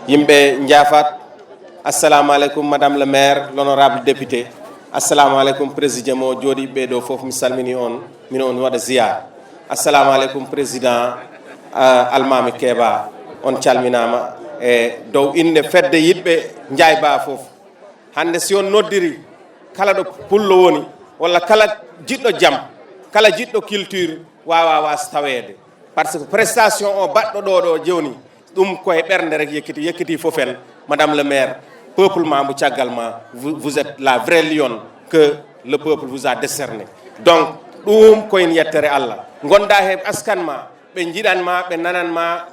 yimɓe Ndiafat, assalamu alaikum madame le maire, l'honorable député, assalamu alaikum président mo jodi ɓeɗo fof mi salmini on min on waɗa ziyar, assalamu alaikum président Almami Keba, on calminama e dow inde fedde yiɗɓe Ndiaye Ba fof. Hande si on noddiri kala ɗo pullo woni walla kala jiɗɗo jaam, kala jiɗɗo culture wawa was tawede par ce que prestation o baɗɗo ɗo joni ɗum koye ɓernde rek yekkiti fofen. Madame le maire, peuple ma mo caggal ma, vous êtes la vraie lionne que le peuple vous a décerné. Donc ɗum koyen yettere Allah gonda he askan ma ɓe jiɗanma ɓe nananma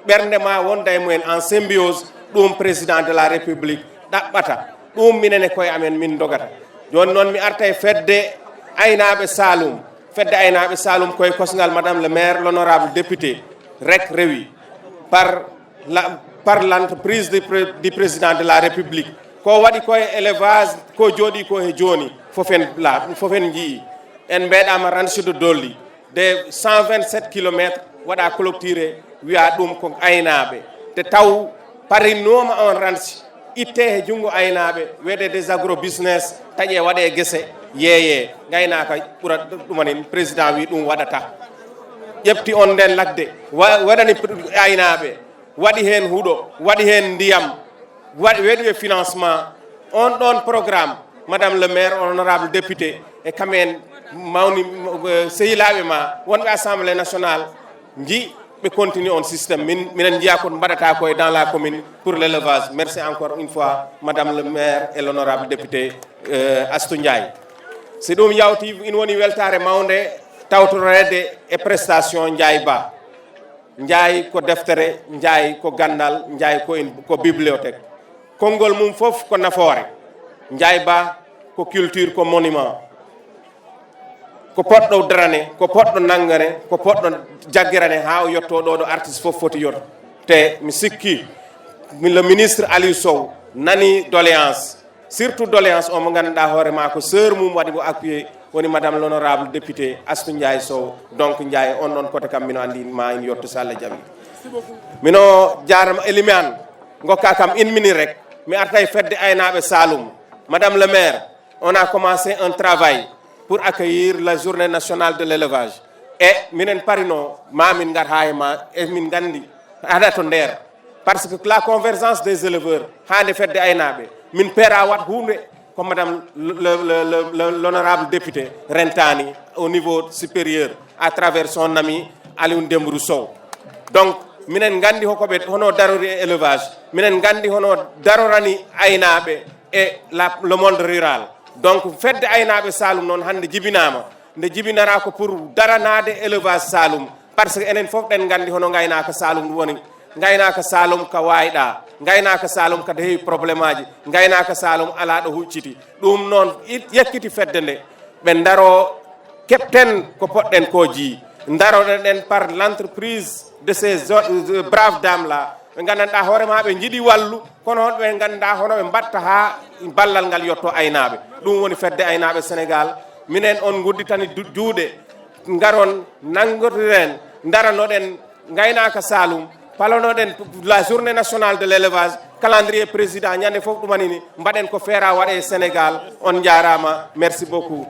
ɓernde ma wonda e mumen en symbiose. ɗum président de la république ɗaɓɓata ɗum minene koye amen min dogata. Joni noon mi arta e fedde aynaɓe Saloum koye kosgal madame le maire, l'honorable député rek rewi par l'entreprise du président de la république ko waɗi koye élevage ko jooɗi ko he joni fofen jii en mbeɗama ransude dolli de 127 kilomètres waɗa clôturé wiya ɗum ko aynaɓe te taw parinoma on ransi itte he junngo aynaɓe wede des agrobusiness taƴe waɗe guese yeeye gaynaka ɓuura ɗumanin président wi ɗum waɗata ƴefti on nden ladde waɗani aynaɓe waɗi hen huuɗo waɗi hen ndiyam waɗi financement on ɗon programme madame le maire, honorable député e kamen mawni sehilaɓe ma wonɓe assemblée nationale ji ɓe continue on système minen jiya ko mbaɗata koye dans la commune pour l'élevage. Merci encore une fois madame le maire et l'honorable député Astou Ndiaye. Si ɗum yawti in woni weltare mawde tawtorede e prestation Ndiaye Ba. Ndiaye ko deftere, Ndiaye ko gandal, Ndiaye ko bibliothèque. Konngol mum fof ko nafoore. Ndiaye Ba ko culture ko monument. Ko poɗɗo darane, ko poɗɗo nangane, ko poɗɗo jaggirane ha o yetto ɗo artiste fof foti yotto. Te mi sikki le ministre Aliou Sow nani doléance, surtout doléance o mo ganduɗa hoore ma ko sœur mum waɗi mo appuyé woni madame l'honorable député Astou Ndiaye Sow. Donc Ndiaye on ɗon kote kam mino andi ma in yotto so Allah jaɓi. Mino jarama Elimane gokka kam une minute rek mi arta e fedde aynaɓe Saloum. Madame le maire, on a commencé un travail pour accueillir la journée nationale de l'élevage. Et minen parino ma min gar ha e ma e min gandi aɗa to nder parce que la convergence des éleveurs hande fedde aynaɓe min peera wat hunde ko madame l'honorable député rentani au niveau supérieur à travers son ami Aliou Dembourou Sow. Donc minen gandi hono darori e élevage, minen gandi hono darorani aynaɓe et le monde rural. Donc fedde aynaɓe Saloum noon hande jibinama nde jibinara ko pour daranade élevage Saloum par ce que enen fof ɗen gandi hono gaynaka Saloum woni gaynaka Saloum ka wayɗa, gaynaka Saloum kada heewi probléme aji, gaynaka Saloum ala ɗo hucciti. Ɗum noon yekkiti fedde nde ɓe daro keɓten ko poɗɗen ko jii daroɗen par l'entreprise de ces braves dames là ɓe gandanɗa hoorema ɓe jiiɗi wallu kono on ɓe gandanɗa hono ɓe mbatta ha ballal ngal yetto aynaɓe. Ɗum woni fedde aynaɓe Sénégal. Minen on gudditani juuɗe garon nangotiren daranoɗen gaynaka Saloum palanoɗen la journée nationale de l'élevage calendrier président ñande fof ɗumanini mbaɗen ko feera waɗe Sénégal. On jarama, merci beaucoup.